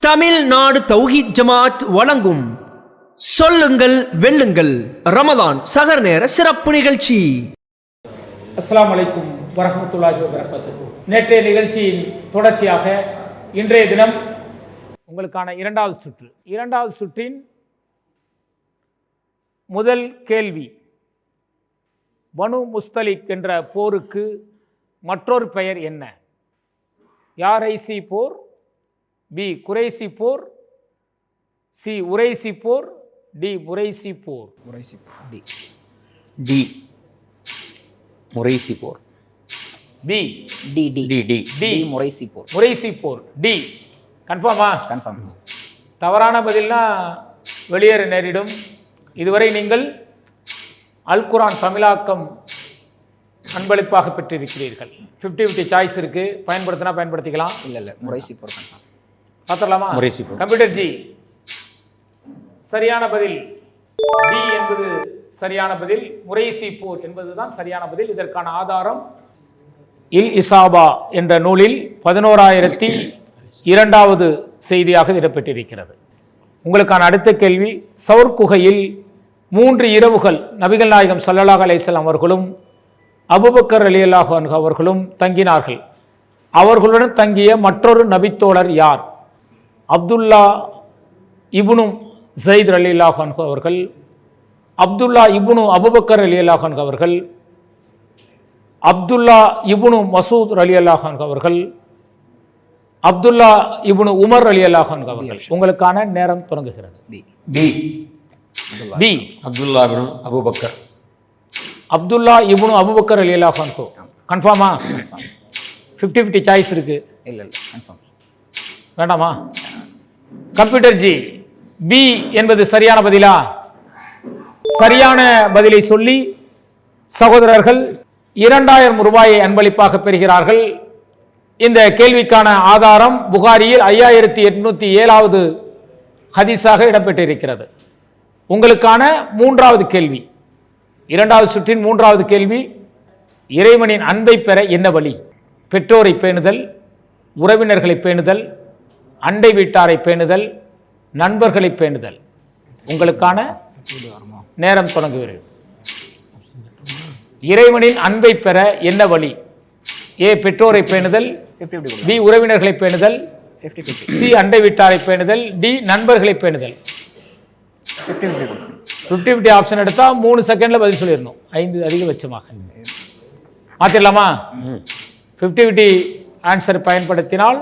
தமிழ்நாடு தௌஹீத் ஜமாத் வழங்கும் சொல்லுங்கள் வெல்லுங்கள் ரமதான் சஹர் நேர சிறப்பு நிகழ்ச்சி. அஸ்ஸலாமு அலைக்கும் வரஹ்மத்துல்லாஹி வபரகாத்துஹு. நேற்றைய நிகழ்ச்சியின் தொடர்ச்சியாக இன்றைய தினம் உங்களுக்கான இரண்டாவது சுற்றின் முதல் கேள்வி, பனு முஸ்தலிக் என்ற போருக்கு மற்றொரு பெயர் என்ன? யாரைசி போர், பி குறைசி போர், சி உரைசி போர், டி முரைசி போர். டி முரைசி போர். B D D D D D முரைசி போர். முரைசி போர். டி கன்ஃபார்மா? கன்ஃபார்ம். தவறான பதில்னா வெளியேற நேரிடும். இதுவரை நீங்கள் அல் குர்ஆன் தமிழாக்கம் அன்பளிப்பாக பெற்றிருக்கிறீர்கள். 50-50 சாய்ஸ் இருக்கு, பயன்படுத்தினா பயன்படுத்திக்கலாம். இல்லை முரைசி போர். பார்த்துடலாமா? முரைசி போர். கம்ப்யூட்டர் ஜி, சரியான பதில் டி என்பது சரியான பதில். முரைசி போர் என்பதுதான் சரியான பதில். இதற்கான ஆதாரம் இல் இசாபா என்ற நூலில் 11,002வது செய்தியாக இடம்பெற்றிருக்கிறது. உங்களுக்கான அடுத்த கேள்வி, சௌர் குகையில் 3 இரவுகள் நபிகள் நாயகம் ஸல்லல்லாஹு அலைஹி வஸல்லம் அவர்களும் அபூபக்கர் ரலியல்லாஹு அன்ஹு அவர்களும் தங்கினார்கள். அவர்களுடன் தங்கிய மற்றொரு நபித்தோழர் யார்? அப்துல்லா இப்னு ஸைத் ரலியல்லாஹு அன்ஹு அவர்கள், அப்துல்லா இப்னு அபூபக்கர் ரலியல்லாஹு அன்ஹு அவர்கள், அப்துல்லா இப்னு மசூத் ரலியல்லாஹு அன்ஹு அவர்கள், அப்துல்லா இப்னு உமர் ரலியல்லாஹு அன்ஹு அவர்கள். உங்களுக்கான நேரம் தொடங்குகிறது. B B Abdullah ibn Abu Bakr. Abdullah ibn Abu Bakr ரலியல்லாஹு அன்ஹு. கன்ஃபார்மா? 50-50 சாய்ஸ் இருக்கு. இல்லை கன்ஃபார்ம். வேண்டாமா? கம்ப்யூட்டர் ஜி, பி என்பது சரியான பதிலா? சரியான பதிலை சொல்லி சகோதரர்கள் 2000 ரூபாயை அன்பளிப்பாக பெறுகிறார்கள். இந்த கேள்விக்கான ஆதாரம் புகாரியில் 5807வது ஹதீஸாக இடம்பெற்றிருக்கிறது. உங்களுக்கான மூன்றாவது கேள்வி, இரண்டாவது சுற்றின் மூன்றாவது கேள்வி, இறைவனின் அன்பை பெற என்ன வழி? பெற்றோரை பேணுதல், உறவினர்களை பேணுதல், அண்டை வீட்டாரை பேணுதல், நண்பர்களை பேணுதல். உங்களுக்கான நேரம் தொடங்குகிறது. இறைவனின் அன்பை பெற என்ன வழி? ஏ பெற்றோரை பேணுதல், பி உறவினர்களை பேணுதல், சி அண்டை வீட்டாரை பேணுதல், டி நண்பர்களை பேணுதல். 50-50 ஆப்ஷன் எடுத்தா 3 செகண்ட்ல பதில் சொல்லிடணும். 5 அதிகபட்சமாக மாத்திரலாமா? 50-50 ஆன்சர் பயன்படுத்தினால்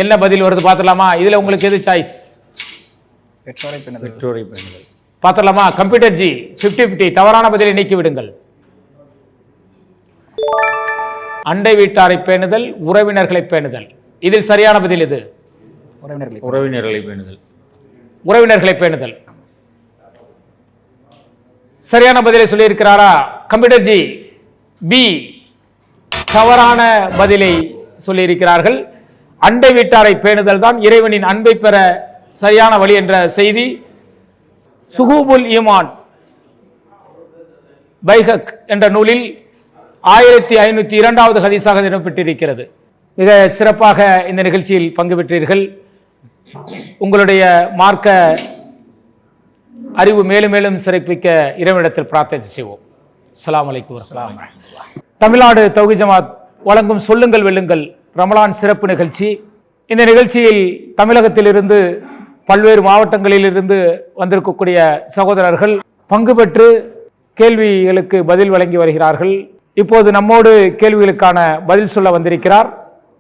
என்ன பதில் வருது பார்த்துடலாமா? இதுல உங்களுக்கு எது சாய்ஸ்? பெற்றோரை பேணுதல். பார்த்துடலாமா? கம்ப்யூட்டர் ஜி, 50-50 தவறான பதிலை நீக்கி விடுங்கள். அண்டை வீட்டாரை பேணுதல், உறவினர்களை பேணுதல். இதில் சரியான பதில் எது? உறவினர்களை பேணுதல். உறவினர்களை பேணுதல் சரியான பதிலை சொல்லியிருக்கிறாரா? கம்ப்யூட்டர் ஜி, பி தவறான பதிலை சொல்லியிருக்கிறார்கள். அண்டை வீட்டாரை பேணுதல் தான் இறைவனின் அன்பை பெற சரியான வழி என்ற செய்தி சுகூபுல் ஈமான் பைஹக் என்ற நூலில் 1502வது ஹதீஸாக இடம்பெற்றிருக்கிறது. மிக சிறப்பாக இந்த நிகழ்ச்சியில் பங்கு பெற்றீர்கள். உங்களுடைய மார்க்க அறிவு மேலும் மேலும் சிறப்பிக்க இறைவனிடத்தில் பிரார்த்தனை செய்வோம். அஸ்ஸலாமு அலைக்கும் வரஹ்மத்துல்லாஹி. தமிழ்நாடு தௌஹீத் ஜமாத் வழங்கும் சொல்லுங்கள் வெல்லுங்கள் ரமலான் சிறப்பு நிகழ்ச்சி. இந்த நிகழ்ச்சியில் தமிழகத்திலிருந்து பல்வேறு மாவட்டங்களிலிருந்து வந்திருக்கக்கூடிய சகோதரர்கள் பங்கு பெற்று கேள்விகளுக்கு பதில் வழங்கி வருகிறார்கள். இப்போது நம்மோடு கேள்விகளுக்கான பதில் சொல்ல வந்திருக்கிறார்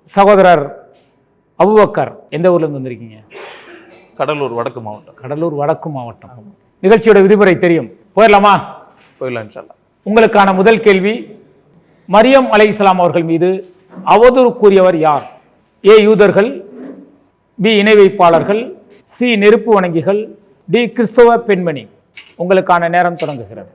சகோதரர் அபூபக்கர். எந்த ஊர்லேருந்து வந்திருக்கீங்க? கடலூர் வடக்கு மாவட்டம். கடலூர் வடக்கு மாவட்டம். நிகழ்ச்சியோட விதிமுறை தெரியும், போயிடலாமா? போயிடலாம் இன்ஷா அல்லாஹ். உங்களுக்கான முதல் கேள்வி, மரியம் அலைஹிஸ்ஸலாம் அவர்கள் மீது அவதூறு கூறியவர் யார்? ஏ யூதர்கள், பி இணை வைப்பாளர்கள், சி நெருப்பு வணங்கிகள், டி கிறிஸ்தவ பெண்மணி. உங்களுக்கான நேரம் தொடங்குகிறது.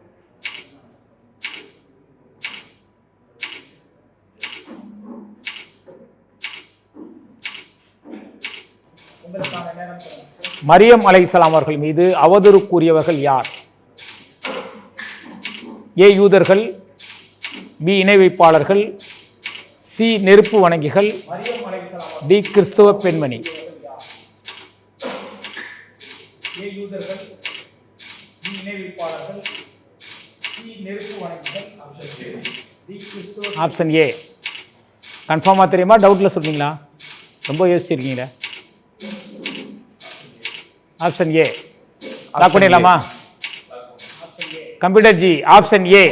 மரியம் அலைஹிஸ்ஸலாம் அவர்கள் மீது அவதூறு கூறியவர்கள் யார்? ஏ யூதர்கள், பி இணை வைப்பாளர்கள், சி நெருப்பு வணங்கிகள். டி கிறிஸ்துவ பெண்மணி. ஆப்ஷன் ஏ கன்ஃபார்மாக தெரியுமா? டவுட்டில் சொன்னீங்களா? ரொம்ப யோசிச்சிருக்கீங்களா? ஆப்ஷன் ஏ லாக் பண்ணிடலாமா? கம்ப்யூட்டர் ஜி ஆப்ஷன் ஏ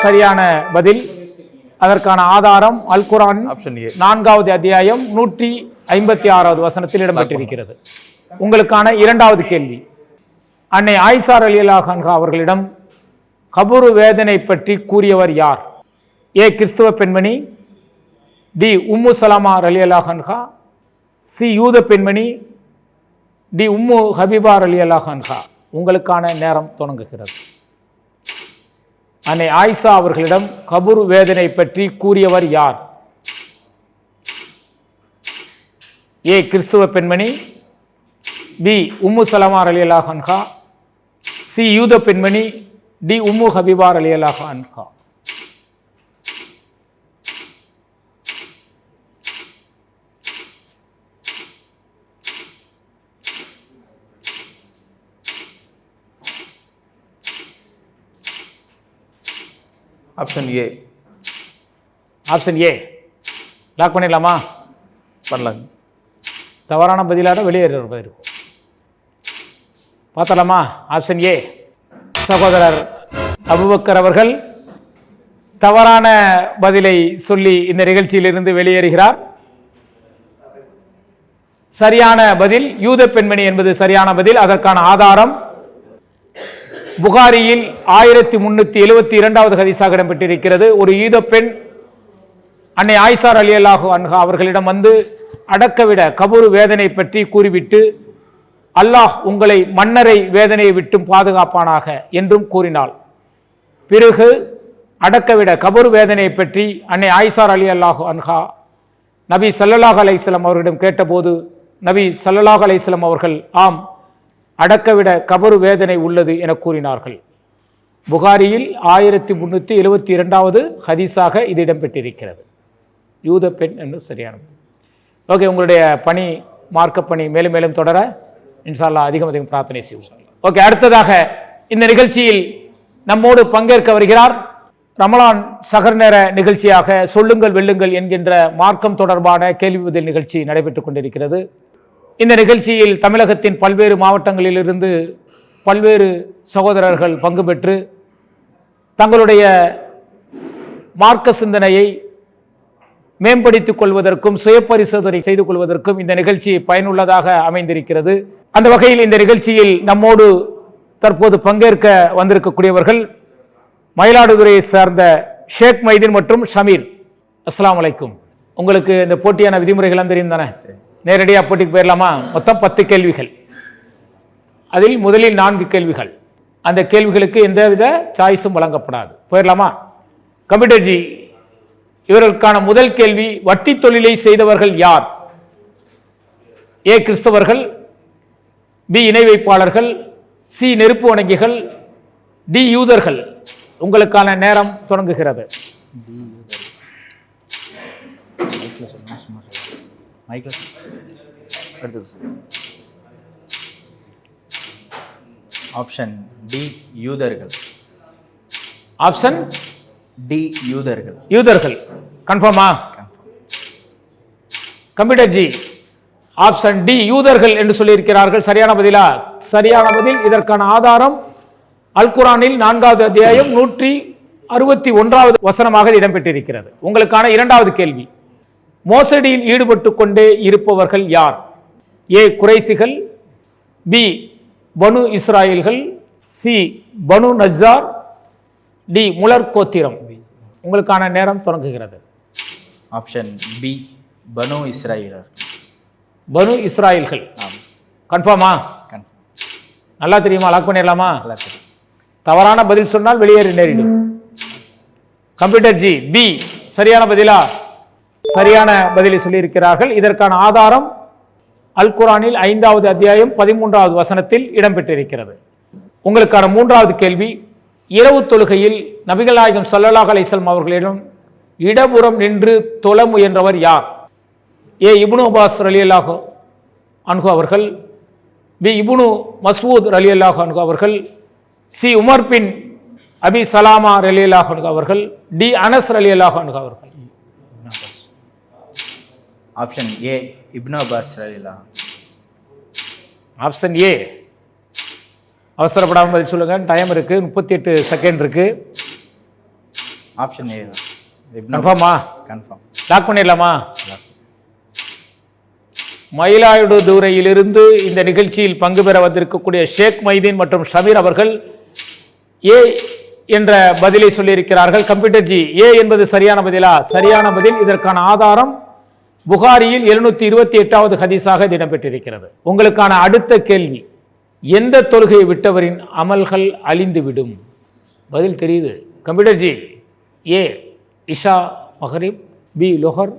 சரியான பதில். அதற்கான ஆதாரம் அல் குர்ஆன் 4வது அத்தியாயம் 156வது வசனத்தில் இடம்பெற்றிருக்கிறது. உங்களுக்கான இரண்டாவது கேள்வி. அன்னை ஆயிஷா ரலியல்லாஹு அன்ஹா அவர்களிடம் கபூர் வேதனை பற்றி கூறியவர் யார்? ஏ கிறிஸ்துவ பெண்மணி, டி உம்மு சலமா ரலியல்லாஹு அன்ஹா, சி யூத பெண்மணி, டி உம்மு ஹபீபா ரலியல்லாஹு அன்ஹா. உங்களுக்கான நேரம் தொடங்குகிறது. அன்னை ஆயிஷா அவர்களிடம் கபூர் வேதனை பற்றி கூறியவர் யார்? ஏ கிறிஸ்துவ பெண்மணி, பி உம்மு சலமா ரலியல்லாஹு அன்ஹா, சி யூத பெண்மணி, டி உம்மு ஹபீபா ரலியல்லாஹு அன்ஹா. Option A. Option A lock பண்ணிடலாமா? பண்ணலாங்க. தவறான பதிலாக வெளியேறது இருக்கும். பார்த்தலாமா? Option A. சகோதரர் அபூபக்கர் அவர்கள் தவறான பதிலை சொல்லி இந்த நிகழ்ச்சியிலிருந்து வெளியேறுகிறார். சரியான பதில் யூத பெண்மணி என்பது சரியான பதில். அதற்கான ஆதாரம் புகாரியில் 1372வது ஹதீஸாக இடம்பெற்றிருக்கிறது. ஒரு யூத பெண் அன்னை ஆயிஷா ரலியல்லாஹு அன்ஹா அவர்களிடம் வந்து அடக்கவிட கபூர் வேதனை பற்றி கூறிவிட்டு, அல்லாஹ் உங்களை மன்னரை வேதனையை விட்டும் பாதுகாப்பானாக என்றும் கூறினாள். பிறகு அடக்கவிட கபூர் வேதனையை பற்றி அன்னை ஆயிஷா ரலியல்லாஹு அன்ஹா நபி ஸல்லல்லாஹு அலைஹி வஸல்லம் அவர்களிடம் கேட்டபோது நபி ஸல்லல்லாஹு அலைஹி வஸல்லம் அவர்கள் ஆம், அடக்கவிட கபரு வேதனை உள்ளது என கூறினார்கள். புகாரியில் 1372வது ஹதீஸாக இது இடம்பெற்றிருக்கிறது. யூத பெண் என்று சரியானது. ஓகே, உங்களுடைய பணி மார்க்க பணி மேலும் மேலும் தொடர இன்ஷா அல்லாஹ் அதிகம் அதிகம் பிரார்த்தனை செய்வோம். ஓகே, அடுத்ததாக இந்த நிகழ்ச்சியில் நம்மோடு பங்கேற்க வருகிறார். ரமலான் சகர் நேர நிகழ்ச்சியாக சொல்லுங்கள் வெல்லுங்கள் என்கின்ற மார்க்கம் தொடர்பான கேள்வி பதில் நிகழ்ச்சி நடைபெற்றுக் கொண்டிருக்கிறது. இந்த நிகழ்ச்சியில் தமிழகத்தின் பல்வேறு மாவட்டங்களிலிருந்து பல்வேறு சகோதரர்கள் பங்கு பெற்று தங்களுடைய மார்க்க சிந்தனையை மேம்படுத்திக் கொள்வதற்கும் சுய பரிசோதனை செய்து கொள்வதற்கும் இந்த நிகழ்ச்சி பயனுள்ளதாக அமைந்திருக்கிறது. அந்த வகையில் இந்த நிகழ்ச்சியில் நம்மோடு தற்போது பங்கேற்க வந்திருக்கக்கூடியவர்கள் மயிலாடுதுறையை சார்ந்த ஷேக் மைதீன் மற்றும் ஷமீர். அஸ்ஸலாமு அலைக்கும். உங்களுக்கு இந்த போட்டியான விதிமுறைகள் தெரியும் தானே? நேரடியாக போட்டிக்கு போயிடலாமா? மொத்தம் 10 கேள்விகள். அதில் முதலில் 4 கேள்விகள். அந்த கேள்விகளுக்கு எந்தவித சாய்ஸும் வழங்கப்படாது. போயிடலாமா? கம்ப்யூட்டர் ஜி, இவர்களுக்கான முதல் கேள்வி, வட்டி தொழிலை செய்தவர்கள் யார்? ஏ கிறிஸ்தவர்கள், பி இணை வைப்பாளர்கள், சி நெருப்பு வணங்கிகள், டி யூதர்கள். உங்களுக்கான நேரம் தொடங்குகிறது. ஆப்ஷன் டி யூதர்கள். ஆப்ஷன் டி யூதர்கள். யூதர்கள் கன்ஃபார்மா? கம்ப்யூட்டர் ஜி, ஆப்ஷன் டி யூதர்கள் என்று சொல்லியிருக்கிறார்கள். சரியான பதிலா? சரியான பதில். இதற்கான ஆதாரம் அல் குர்ஆனில் 4வது அத்தியாயம் 161வது வசனமாக இடம்பெற்றிருக்கிறது. உங்களுக்கான இரண்டாவது கேள்வி, மோசடியில் ஈடுபட்டு கொண்டே இருப்பவர்கள் யார்? ஏ குறைசிகள், பி பனு இஸ்ராயல்கள், சி பனு நஜ்ஜார், டி முலர் கோத்திரம். உங்களுக்கான நேரம் தொடங்குகிறது. ஆப்ஷன் பி பனு இஸ்ராயலர். பனு இஸ்ராயல்கள் கன்ஃபார்மா? நல்லா தெரியுமா? லாக் பண்ணிடலாமா? தவறான பதில் சொன்னால் வெளியேறி நேரிடும். கம்ப்யூட்டர் ஜி, பி சரியான பதிலா? சரியான பதிலை சொல்லியிருக்கிறார்கள். இதற்கான ஆதாரம் அல் குர்ஆனில் 5வது அத்தியாயம் 13வது வசனத்தில் இடம்பெற்றிருக்கிறது. உங்களுக்கான மூன்றாவது கேள்வி, இரவு தொழுகையில் நபிகள் நாயகம் ஸல்லல்லாஹு அலைஹி வஸல்லம் அவர்களிடம் இடப்புறம் நின்று தொழ முயன்றவர் யார்? ஏ இப்னு அப்பாஸ் ரலியல்லாஹு அன்ஹு அவர்கள், பி இப்னு மஸ்ஊத் ரலியல்லாஹு அன்ஹு அவர்கள், C Umar bin Abi Salama ரலியல்லாஹு அன்ஹு அவர்கள், டி அனஸ் ரலியல்லாஹு அன்ஹு அவர்கள். ஆப்ஷன் ஏ இப்னு அப்பாஸ் ரலியல்லாஹு. Option A. அவசரப்படாமல் பதில் சொல்லுங்க, டைம் இருக்கு, 38 செகண்ட் இருக்கு. ஆப்ஷன் ஏ தான். கன்ஃபார்மா? கன்ஃபார்ம். லாக் பண்ணிடலாமா? மயிலாடுதுறையிலிருந்து இந்த நிகழ்ச்சியில் பங்கு பெற வந்திருக்கக்கூடிய ஷேக் மைதீன் மற்றும் ஷமீர் அவர்கள் ஏ என்ற பதிலை சொல்லியிருக்கிறார்கள். கம்ப்யூட்டர் ஜி, ஏ என்பது சரியான பதிலா? சரியான பதில். இதற்கான ஆதாரம் புகாரியில் 728வது ஹதீஸாக இது இடம்பெற்றிருக்கிறது. உங்களுக்கான அடுத்த கேள்வி, எந்த தொழுகையை விட்டவரின் அமல்கள் அழிந்துவிடும்? பதில் தெரியுது. கம்ப்யூட்டர் ஜி, ஏ இஷா மஹரிப், பி லொஹர்,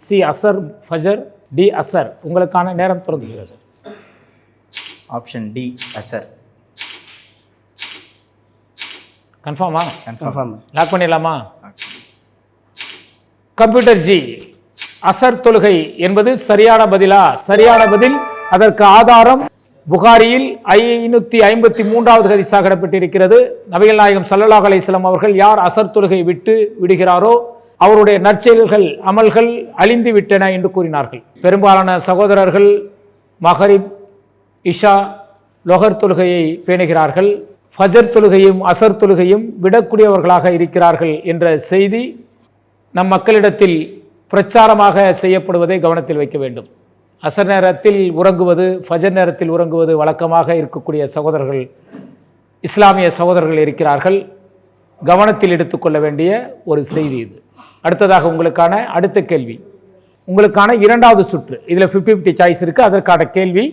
சி அசர் ஃபஜர், டி அசர். உங்களுக்கான நேரம் தொடங்குகிறது. ஆப்ஷன் டி அசர். கன்ஃபார்மா? கன்ஃபார்ம். லாக் பண்ணிடலாமா? கம்ப்யூட்டர் ஜி, அசர் தொழுகை என்பது சரியான பதிலா? சரியான பதில். அதற்கு ஆதாரம் புகாரியில் 553வது ஹதீஸாக இடம்பெற்றிருக்கிறது. நபிகள் நாயகம் ஸல்லல்லாஹு அலைஹி வஸல்லம் அவர்கள், யார் அசர் தொழுகை விட்டு விடுகிறாரோ அவருடைய நற்செயல்கள் அமல்கள் அழிந்து விட்டன என்று கூறினார்கள். பெரும்பாலான சகோதரர்கள் மகரிப், இஷா, லொஹர் தொழுகையை பேணுகிறார்கள். ஃபஜர் தொழுகையும் அசர் தொழுகையும் விடக்கூடியவர்களாக இருக்கிறார்கள் என்ற செய்தி நம் மக்களிடத்தில் பிரச்சாரமாக செய்யப்படுவதை கவனத்தில் வைக்க வேண்டும். அசர் நேரத்தில் உறங்குவது, ஃபஜர் நேரத்தில் உறங்குவது வழக்கமாக இருக்கக்கூடிய சகோதரர்கள், இஸ்லாமிய சகோதரர்கள் இருக்கிறார்கள். கவனத்தில் எடுத்துக்கொள்ள வேண்டிய ஒரு செய்தி இது. அடுத்ததாக உங்களுக்கான அடுத்த கேள்வி, உங்களுக்கான இரண்டாவது சுற்று. இதில் 50-50 சாய்ஸ் இருக்குது. அதற்கான கேள்வி,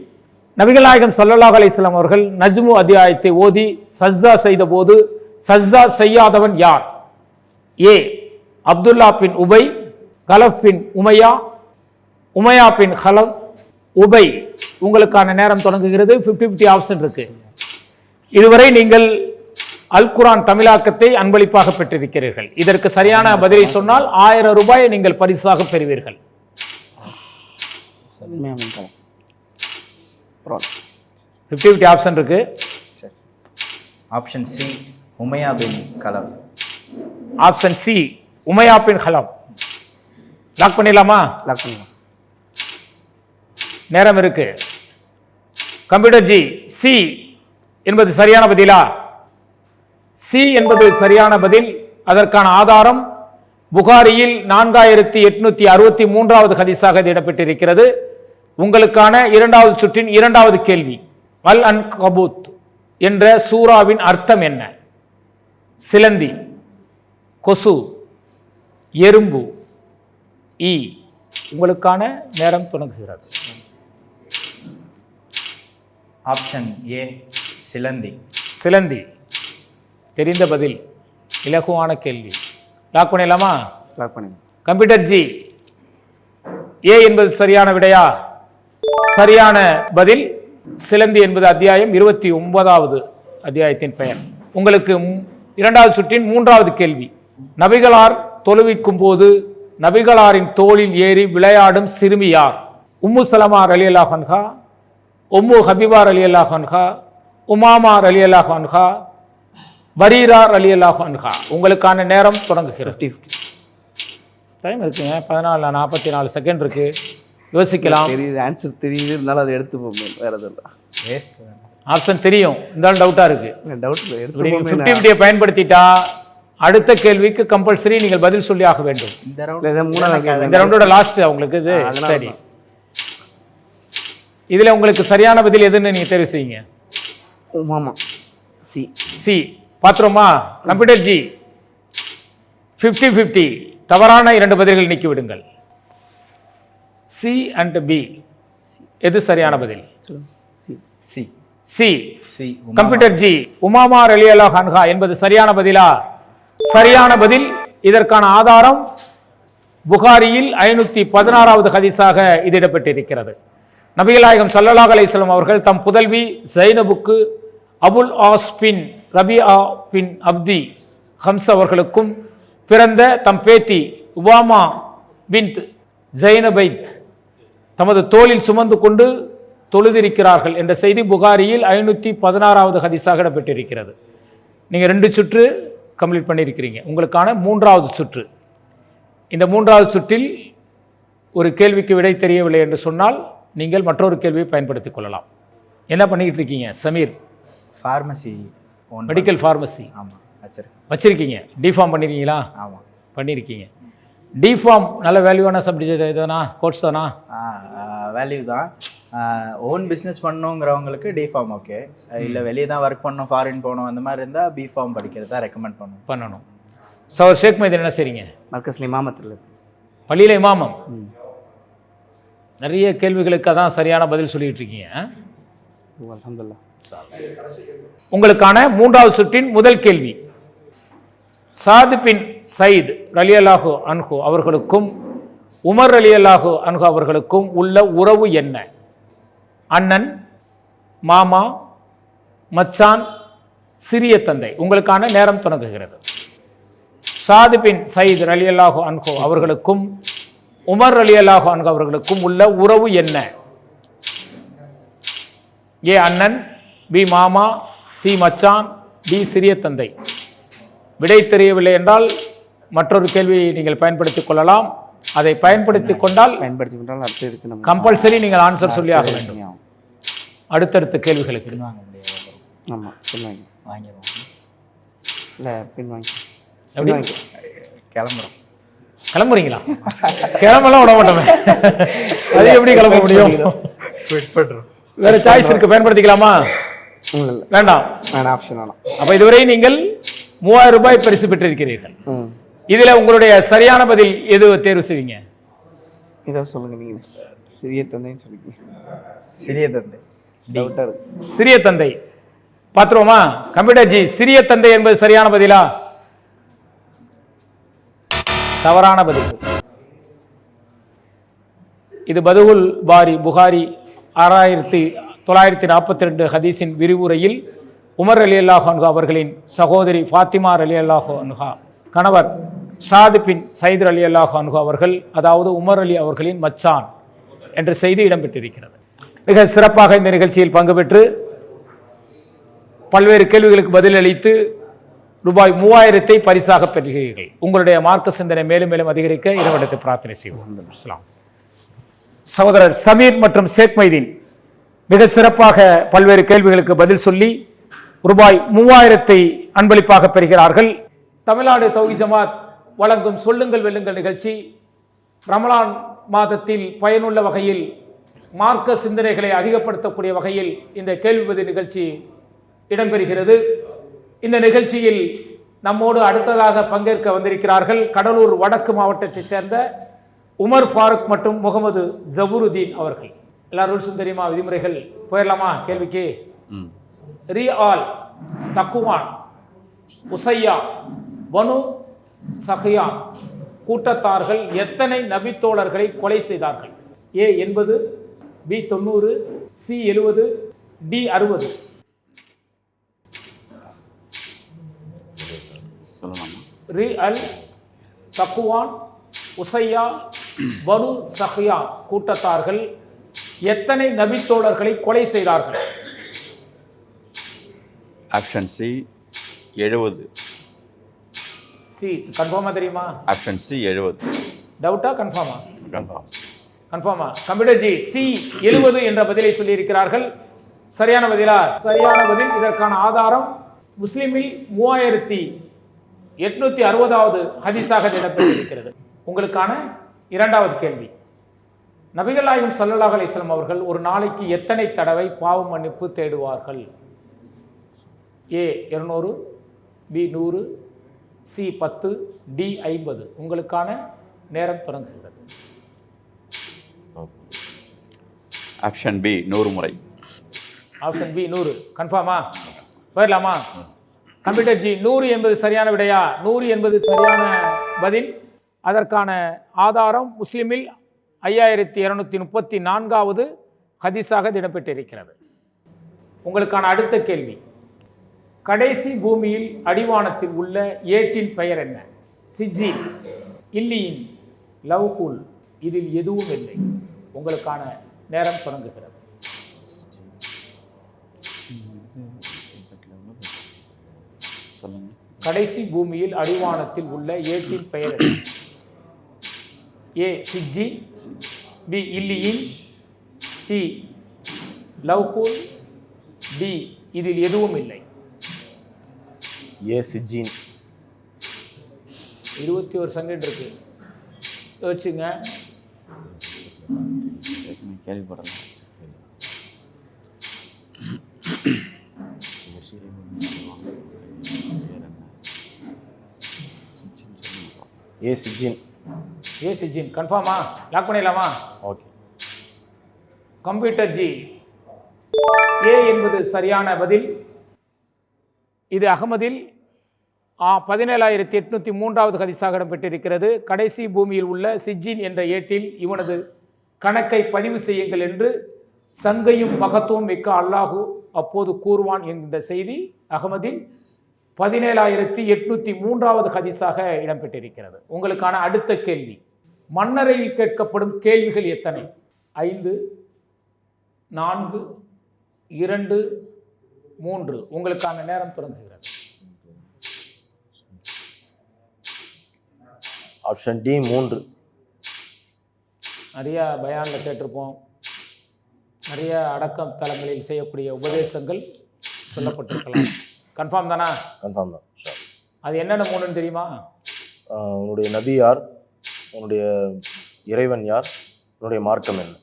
நபிகள் நாயகம் ஸல்லல்லாஹு அலைஹி வஸல்லம் அவர்கள் நஜ்மு அத்தியாயத்தை ஓதி சஜ்தா செய்த போது சஜ்தா செய்யாதவன் யார்? ஏ அப்துல்லா பின் உபை, கலப் பின் உமையா, உமையா பின் ஹலப், உபை. உங்களுக்கான நேரம் தொடங்குகிறது. 50-50 ஆப்ஷன் இருக்கு. இதுவரை நீங்கள் அல் குர்ஆன் தமிழாக்கத்தை அன்பளிப்பாக பெற்றிருக்கிறீர்கள். இதற்கு சரியான பதிலை சொன்னால் 1000 ரூபாயை நீங்கள் பரிசாக பெறுவீர்கள். 50-50 ஆப்ஷன் இருக்கு. ஆப்ஷன் சி உமையா பின் கலப். ஆப்ஷன் சி உமையா பின் ஹலப். லாக் பண்ணிடலாமா? லாக் பண்ணலாம். நேரம் இருக்கு. கம்ப்யூட்டர் ஜி, சி என்பது சரியான பதிலா? சி என்பது சரியான பதில். அதற்கான ஆதாரம் புகாரியில் 4863வது ஹதீஸாக இது இடம்பெற்றிருக்கிறது. உங்களுக்கான இரண்டாவது சுற்றின் இரண்டாவது கேள்வி, அல் அன்கபூத் என்ற சூராவின் அர்த்தம் என்ன? சிலந்தி, கொசு, எறும்பு, ஈ. உங்களுக்கான நேரம் தொடங்குகிறது. ஆப்ஷன் ஏ சிலந்தி. சிலந்தி. தெரிந்த பதில், இலகுவான கேள்வி. லாக் பண்ணிடலாமா? லாக் பண்ணுங்க. கம்ப்யூட்டர் ஜி, ஏ என்பது சரியான விடையா? சரியான பதில். சிலந்தி என்பது அத்தியாயம் 29வது அத்தியாயத்தின் பெயர். உங்களுக்கு இரண்டாவது சுற்றின் மூன்றாவது கேள்வி, நபிகளார் தொழுவிக்கும் போது நபிகளாரின் தோளில் ஏறி விளையாடும் சிறுமி யார்? உம்மு சலமா ரலியல்லாஹு அன்ஹா, உம்மு ஹபீபா ரலியல்லாஹு அன்ஹா, உமாமா ரலியல்லாஹு அன்ஹா, பரீரா ரலியல்லாஹு அன்ஹா. உங்களுக்கான நேரம் தொடங்குகிறது. 50-50 டைம் இருக்குங்க. 14:44 செகண்ட் இருக்கு. யோசிக்கலாம். தெரியுது, ஆன்சர் தெரியுது, இருந்தாலும் அதை எடுத்து போகும். வேற எதுவும் வேஸ்ட். ஆப்ஷன் தெரியும், இருந்தாலும் டவுட்டா இருக்கு. டவுட் இப்படி எடுத்து 50-50 பயன்படுத்திட்டா அடுத்த கேள்விக்கு கம்பல்சரி நீங்கள் பதில் சொல்லி ஆக வேண்டும். இந்த இந்த ரவுண்டோட லாஸ்ட் உங்களுக்கு இது. சரி, இதுல உங்களுக்கு சரியான பதில் எதுன்னு நீங்க தெரிவு செய்யுங்க. ஆமா, சி. சி. பாத்திரமா? கம்ப்யூட்டர் ஜி, 50-50 தவறான 2 பதில்கள் நீக்கி விடுங்கள். C and B. எது சரியான பதில்? C. C. C. C. Computer ji, Umamah ரலியல்லாஹு அன்ஹா என்பது சரியான பதிலா? சரியான பதில். இதற்கான ஆதாரம் புகாரியில் 516வது ஹதீஸாக இது இடம்பெற்றிருக்கிறது. நபிகள் நாயகம் ஸல்லல்லாஹு அலைஹி வஸல்லம் அவர்கள் தம் புதல்வி ஜைனபுக்கு அபுல் ஆஸ் பின் ரபியா பின் அப்தி ஹம்ஸ் அவர்களுக்கும் பிறந்த தம் பேத்தி உபாமா பின்த் ஜைனபைத் தமது தோளில் சுமந்து கொண்டு தொழுதிருக்கிறார்கள் என்ற செய்தி புகாரியில் 516வது ஹதீஸாக இடம்பெற்றிருக்கிறது. நீங்கள் 2 சுற்று கம்ப்ளீட் பண்ணியிருக்கிறீங்க. உங்களுக்கான 3வது சுற்று. இந்த 3வது சுற்றில் ஒரு கேள்விக்கு விடை தெரியவில்லை என்று சொன்னால் நீங்கள் மற்றொரு கேள்வியை பயன்படுத்திக் கொள்ளலாம். என்ன பண்ணிக்கிட்டு இருக்கீங்க சமீர்? ஃபார்மசி மெடிக்கல் ஃபார்மசி ஆமாம் வச்சுருக்கீங்க. டிஃபார்ம் பண்ணியிருக்கீங்களா? ஆமாம் பண்ணியிருக்கீங்க. டிஃபார்ம் நல்ல வேல்யூவான சப்ஜெக்ட் இதுதானா, கோர்ஸ் தானா? வேல்யூ தான். ஓன் பிஸ்னஸ் பண்ணணுங்கிறவங்களுக்கு டிஃபார்ம் ஓகே, இல்லை வெளியே தான் ஒர்க் பண்ணணும், ஃபாரின் போகணும் அந்த மாதிரி இருந்தால் பிஃபார்ம் படிக்கிறது தான் ரெக்கமெண்ட் பண்ணணும். ஸோ ஷேக் மைதீன் என்ன செய்றீங்க? மர்கஸ்ல இமாமத்தில். பள்ளியில் இமாமம். நிறைய கேள்விகளுக்கு அதான் சரியான பதில் சொல்லிட்டு இருக்கீங்க. அல்ஹம்துலில்லாஹ். உங்களுக்கான 3வது சுற்றின் முதல் கேள்வி. சாத் பின் சயீத் ரலியல்லாஹு அன்ஹு அவர்களுக்கும் உமர் ரலியல்லாஹு அன்ஹு அவர்களுக்கும் உள்ள உறவு என்ன? அண்ணன், மாமா, மச்சான், சிறிய தந்தை. உங்களுக்கான நேரம் தொடங்குகிறது. சாத் பின் சயீத் ரலியல்லாஹு அன்ஹு அவர்களுக்கும் உமர் ரலியல்லாஹு அன்ஹு அவர்களுக்கும் உள்ள உறவு என்ன? ஏ அண்ணன், பி மாமா, சி மச்சான், டி சிறிய தந்தை. விடை தெரியவில்லை என்றால் மற்றொரு கேள்வியை நீங்கள் பயன்படுத்திக் கொள்ளலாம். அதை பயன்படுத்திக் கொண்டால் அடுத்து இருக்கு நம்ம கம்பல்சரி நீங்கள் ஆன்சர் சொல்லி ஆக வேண்டும். அடுத்தடுத்த கேள்விகளுக்கு வாங்க முடியாது. ஆமாம் பின் வாங்கி வாங்கிடுவோம். இல்லை பின் வாங்கி எப்படி? கிளம்புறோம். கிளம்புறீங்களா? கிளம்பலாம் விட மாட்டோமே. அது எப்படி கிளம்ப முடியும்? வேற சாய்ஸ் இருக்கு, பயன்படுத்திக்கலாமா? இல்லை வேண்டாம். வேணாம், ஆப்ஷன் வேணாம். அப்ப இதுவரை நீங்கள் 3000 ரூபாய் பரிசு பெற்றிருக்கிறீர்கள். இதுல உங்களுடைய சரியான பதில் எது தேர்வு செய்வீங்க? இதோ சொல்லுங்க நீங்க. சிறிய தந்தைன்னு சொல்லிங்க. சிறிய தந்தை. டவுட்டா இருக்கு. சிறிய தந்தை பாத்துருவோமா? கம்ப்யூட்டர் ஜி, சிறிய தந்தை என்பது சரியான பதிலா? தவறான பதில். இது பதுகுல் பாரி புகாரி 6942 ஹதீஸின் விரிவுரையில் உமர் ரலியல்லாஹு அன்ஹு அவர்களின் சகோதரி ஃபாத்திமா ரலியல்லாஹு அன்ஹா கணவர் சாத் பின் சயீத் ரலியல்லாஹு அன்ஹு அவர்கள், அதாவது உமர் அலி அவர்களின் மச்சான் என்ற செய்தி இடம்பெற்றிருக்கிறது. மிக சிறப்பாக இந்த நிகழ்ச்சியில் பங்கு பெற்று பல்வேறு கேள்விகளுக்கு பதிலளித்து ரூபாய் 3000 பரிசாக பெறுகிறீர்கள். உங்களுடைய மார்க்க சிந்தனை மேலும் மேலும் அதிகரிக்க இறைவனிடத்தை பிரார்த்தனை செய்வோம். சகோதரர் சமீர் மற்றும் ஷேக் மைதீன் மிக சிறப்பாக பல்வேறு கேள்விகளுக்கு பதில் சொல்லி ரூபாய் 3000 அன்பளிப்பாக பெறுகிறார்கள். தமிழ்நாடு தௌஹீத் ஜமாத் வழங்கும் சொல்லுங்கள் வெல்லுங்கள் நிகழ்ச்சி ரமலான் மாதத்தில் பயனுள்ள வகையில் மார்க்க சிந்தனைகளை அதிகப்படுத்தக்கூடிய வகையில் இந்த கேள்வி பதில் நிகழ்ச்சி இடம்பெறுகிறது. இந்த நிகழ்ச்சியில் நம்மோடு அடுத்ததாக பங்கேற்க வந்திருக்கிறார்கள் கடலூர் வடக்கு மாவட்டத்தைச் சேர்ந்த உமர் ஃபாரூக் மற்றும் முகமது ஜபூருதீன் அவர்கள். எல்லா ரூல்ஸும் தெரியுமா, விதிமுறைகள்? போயிடலாமா கேள்விக்கு? ரி ஆல் தக்குவான் உசையா பனு சஹியா கூட்டத்தார்கள் எத்தனை நபித்தோழர்களை கொலை செய்தார்கள்? ஏ 80, பி 90, சி 70, டி 60. ரி அல் தக்குவான் உசையா பனு சஹியா கூட்டத்தார்கள் எத்தனை நபித்தோழர்களை கொலை செய்தார்கள்? Option C 70. சி கன்ஃபார்மா தெரியுமா? Option C 70. டவுட்டா கன்ஃபார்மா? கன்ஃபார்ம். கன்ஃபார்மா? கம்ப்யூட்டர் ஜி சி 70 என்ற பதிலை சொல்லியிருக்கிறார்கள். சரியான பதிலா? சரியான பதில். இதற்கான ஆதாரம் முஸ்லிமில் 3860வது ஹதீஸாக இடம்பெற்றிருக்கிறது. உங்களுக்கான 2வது கேள்வி. நபிகள் நாயகம் ஸல்லல்லாஹு அலைஹி வஸல்லம் அவர்கள் ஒரு நாளைக்கு எத்தனை தடவை பாவ மன்னிப்பு தேடுவார்கள்? ஏ 200, பி 100, சி 10, டி 50. உங்களுக்கான நேரம் தொடங்குகிறது. ஆப்ஷன் பி 100 முறை. ஆப்ஷன் பி 100 கன்ஃபார்மா? போயிடலாமா? கம்ப்யூட்டர் ஜி 100 என்பது சரியான விடையா? 100 என்பது சரியான பதில். அதற்கான ஆதாரம் முஸ்லிமில் 5234வது ஹதீஸாக இடம்பெற்றிருக்கிறது. உங்களுக்கான அடுத்த கேள்வி. கடைசி பூமியில் அடிவானத்தில் உள்ள ஏட்டின் பெயர் என்ன? சிஜ்ஜீன், இல்லியின், லவ்ஹூல். இதில் எதுவும் இல்லை. உங்களுக்கான நேரம் தொடங்குகிறது. சொல்லுங்க. கடைசி பூமியில் அடிவானத்தில் உள்ள ஏட்டின் பெயர் என்ன? ஏ சிஜ்ஜி, பி இல்லியின், சி லவ்ஹூல், டி இதில் எதுவும் இல்லை. ஏ சிஜின். 21 செகண்ட் இருக்கு, யோசிச்சுங்க. கேள்விப்படலாம். ஏ சிஜின். ஏ சிஜின் கன்ஃபார்மா? லாக் பண்ணிடலாமா? ஓகே. கம்ப்யூட்டர் ஜி, ஏ என்பது சரியான பதில். இது அகமதில் 17,803வது ஹதீஸாக இடம்பெற்றிருக்கிறது. கடைசி பூமியில் உள்ள சிஜின் என்ற ஏட்டில் இவனது கணக்கை பதிவு செய்யுங்கள் என்று சங்கையும் மகத்துவம் மிக்க அல்லாஹு அப்போது கூறுவான் என்கின்ற செய்தி அகமதில் 17,803வது ஹதீஸாக இடம்பெற்றிருக்கிறது. உங்களுக்கான அடுத்த கேள்வி, மன்னரையில் கேட்கப்படும் கேள்விகள் எத்தனை? 5, 4, 2, 3. உங்களுக்கான நேரம் தொடங்குகிறது. Option D 3. நிறைய பயானில் கேட்டிருப்போம், நிறைய அடக்கம் தலங்களில் செய்யக்கூடிய உபதேசங்கள் சொல்லப்பட்டிருக்கலாம். கன்ஃபார்ம் தானா? கன்ஃபார்ம் தான். அது என்னென்ன 3ன்னு தெரியுமா? உன்னுடைய நபி யார், உன்னுடைய இறைவன் யார், உன்னுடைய மார்க்கம் என்ன?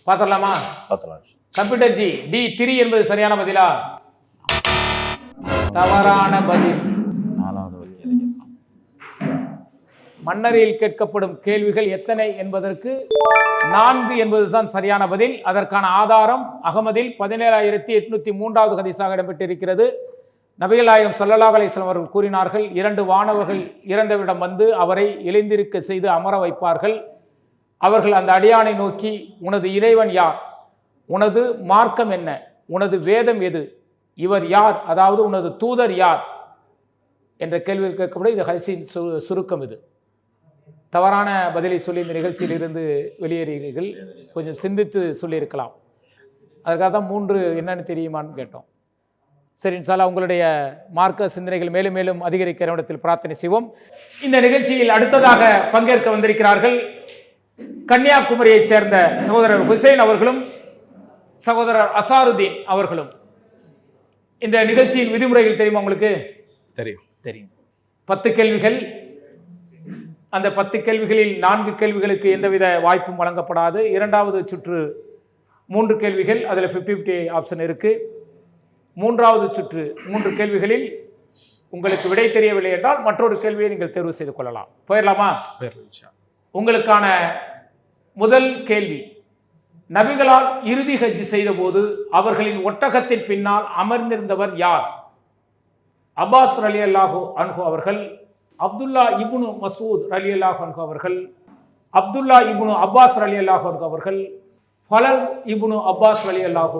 பார்த்துடலாமா? பார்த்தலாம். கம்ப்யூட்டர் ஜி, டி 3 என்பது சரியான பதிலா? தவறான பதில். 4வது வரி. மன்னரையில் கேட்கப்படும் கேள்விகள் எத்தனை என்பதற்கு 4 என்பதுதான் சரியான பதில். அதற்கான ஆதாரம் அகமதில் 17,803வது ஹதீஸாக இடம்பெற்றிருக்கிறது. நபிகள் நாயகம் ஸல்லல்லாஹு அலைஹி வஸல்லம் அவர்கள் கூறினார்கள், 2 வானவர்கள் இறந்தவரிடம் வந்து அவரை எழுந்திருக்க செய்து அமர வைப்பார்கள். அவர்கள் அந்த அடியானை நோக்கி, உனது இறைவன் யார், உனது மார்க்கம் என்ன, உனது வேதம் எது, இவர் யார், அதாவது உனது தூதர் யார் என்ற கேள்வியில் கேட்கப்படும். இது ஹதீஸின் சுருக்கம். இது தவறான பதிலை சொல்லி இந்த நிகழ்ச்சியில் இருந்து வெளியேறீர்கள். கொஞ்சம் சிந்தித்து சொல்லியிருக்கலாம். அதுக்காக தான் 3 என்னன்னு தெரியுமான்னு கேட்டோம். சரி, இன்ஷா அல்லாஹ் உங்களுடைய மார்க்க சிந்தனைகள் மேலும் மேலும் அதிகரிக்கிற இடத்தில் பிரார்த்தனை செய்வோம். இந்த நிகழ்ச்சியில் அடுத்ததாக பங்கேற்க வந்திருக்கிறார்கள் கன்னியாகுமரியைச் சேர்ந்த சகோதரர் ஹுசைன் அவர்களும் சகோதரர் அசாருதீன் அவர்களும். இந்த நிகழ்ச்சியின் விதிமுறைகள் தெரியுமா உங்களுக்கு? தெரியும். 10 கேள்விகள். அந்த 10 கேள்விகளில் 4 கேள்விகளுக்கு எந்தவித வாய்ப்பும் வழங்கப்படாது. 2வது சுற்று 3 கேள்விகள், அதில் 50-50 ஆப்ஷன் இருக்கு. 3வது சுற்று 3 கேள்விகளில் உங்களுக்கு விடை தெரியவில்லை என்றால் மற்றொரு கேள்வியை நீங்கள் தேர்வு செய்து கொள்ளலாம். போயிடலாமா? உங்களுக்கான முதல் கேள்வி, நபிகளால் இறுதி ஹஜ் செய்த போது அவர்களின் ஒட்டகத்தின் பின்னால் அமர்ந்திருந்தவர் யார்? அப்பாஸ் ரலியல்லாஹு அன்ஹு அவர்கள், அப்துல்லா இப்னு மசூத் ரலியல்லாஹு அன்ஹு அவர்கள், அப்துல்லா இப்னு அப்பாஸ் ரலியல்லாஹு அன்ஹு அவர்கள், ஃபலல் இப்னு அப்பாஸ் ரலியல்லாஹு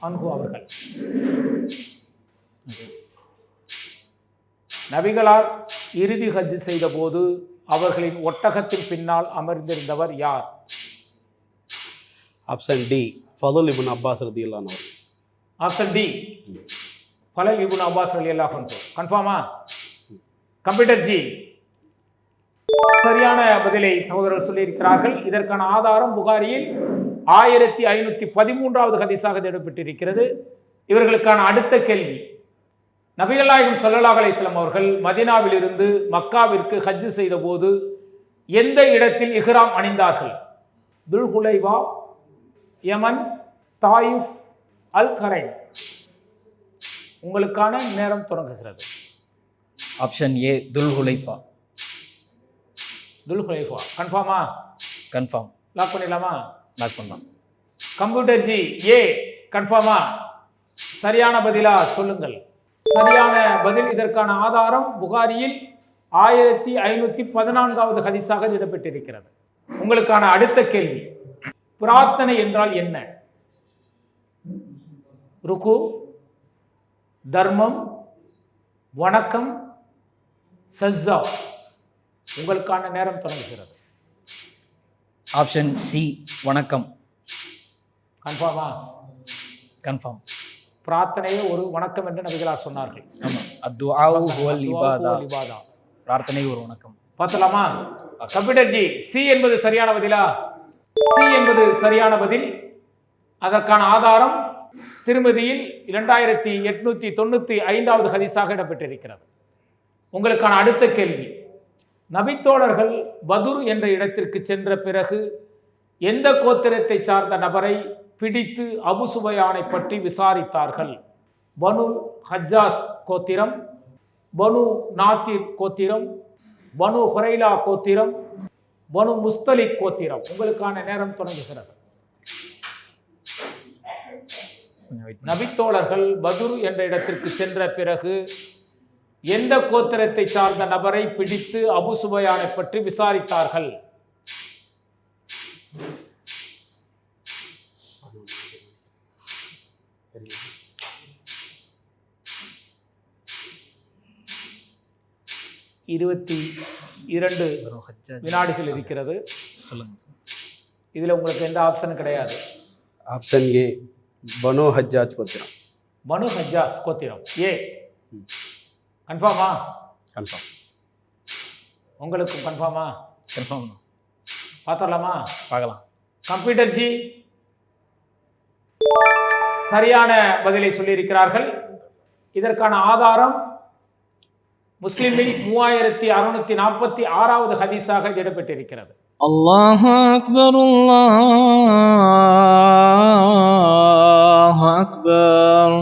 அன்ஹு அவர்கள். நபிகளார் இறுதி ஹஜ் செய்த போது அவர்களின் ஒட்டகத்தின் பின்னால் அமர்ந்திருந்தவர் யார்? ஆப்ஷன் டி ஃபதுல் இப்னு அப்பாஸ் ரலியல்லாஹு அன்ஹு. ஆப்ஷன் டி ஃபலல் இப்னு அப்பாஸ் ரலியல்லாஹு அன்ஹு. கன்ஃபார்மா? கம்ப்யூட்டர் ஜி, சரியான பதிலை சகோதரர் சொல்லியிருக்கிறார்கள். இதற்கான ஆதாரம் புகாரியில் 1513வது ஹதீஸாக இடம்பெற்றிருக்கிறது. இவர்களுக்கான அடுத்த கேள்வி, நபிகள் நாயகம் ஸல்லல்லாஹு அலைஹி வஸல்லம் அவர்கள் மதீனாவிலிருந்து மக்காவிற்கு ஹஜ் செய்த போது எந்த இடத்தில் இஹ்ராம் அணிந்தார்கள்? துல்ஹுலைஃபா, யமன், தாயிஃப், அல் கரைன். உங்களுக்கான நேரம் தொடங்குகிறது. Option A துல்ஹுலைஃபா. துல்ஹுலைஃபா கன்ஃபார்மா? கன்ஃபார்ம். லாக் பண்ணிடலாமா? லாக் பண்ணலாம். கம்ப்யூட்டர் ஜி, ஏ கன்ஃபார்மா? சரியான பதிலா சொல்லுங்கள். சரியான பதில். இதற்கான ஆதாரம் புகாரியில் 1514வது ஹதீஸாக இடம்பெற்றிருக்கிறது. உங்களுக்கான அடுத்த கேள்வி, பிரார்த்தனை என்றால் என்ன? ருக்கு, தர்மம், வணக்கம், சஜ்தா. உங்களுக்கான நேரம் தொடங்குகிறது. ஆப்ஷன் சி வணக்கம். கன்ஃபார்மா? கன்ஃபார்ம். பிரார்த்தனையே ஒரு வணக்கம் என்று நபிகளார் சொன்னார்கள். ஆமாம். அத்துஆஉ ஹுவல் இபாதா. இபாதா. பிரார்த்தனை ஒரு வணக்கம். பார்த்தலாமா? கம்ப்யூட்டர் ஜி, சி என்பது சரியான பதிலா? சி என்பது சரியான பதில். அதற்கான ஆதாரம் திருமதியில் 2895வது ஹதீஸாக இடம்பெற்றிருக்கிறது. உங்களுக்கான அடுத்த கேள்வி, நபித்தோழர்கள் பதுர் என்ற இடத்திற்கு சென்ற பிறகு எந்த கோத்திரத்தை சார்ந்த நபரை பிடித்து அபு சுபயானை பற்றி விசாரித்தார்கள்? பனு ஹஜ்ஜாஸ் கோத்திரம், பனு நாத்திர் கோத்திரம், பனு ஹுரைலா கோத்திரம், பனு முஸ்தலிக் கோத்திரம். உங்களுக்கான நேரம் தொடங்குகிறது. நபித்தோழர்கள் பதுர் என்ற இடத்திற்கு சென்ற பிறகு எந்த கோத்திரத்தை சார்ந்த நபரை பிடித்து அபு சுபயானை பற்றி விசாரித்தார்கள்? இருபத்தி 2 வினாடிகள் இருக்கிறது. சொல்லுங்க. இதுல உங்களுக்கு எந்த ஆப்ஷனும் கிடையாது. ஆப்ஷன் ஏ பனு ஹஜ்ஜாஜ் கோத்திரம். பனு ஹஜ்ஜாஸ் கோத்திரம் ஏ. கன்ஃபார்மா? கன்ஃபார்ம். உங்களுக்கும் கன்ஃபார்மா? கன்ஃபார்ம். பார்த்துடலாமா? பார்க்கலாம். கம்ப்யூட்டர் ஜி சரியான பதிலை சொல்லியிருக்கிறார்கள். இதற்கான ஆதாரம் முஸ்லிமில் 3646வது ஹதீஸாக இடம்பெற்றிருக்கிறது. அல்லாஹு அக்பர், அல்லாஹு அக்பர்.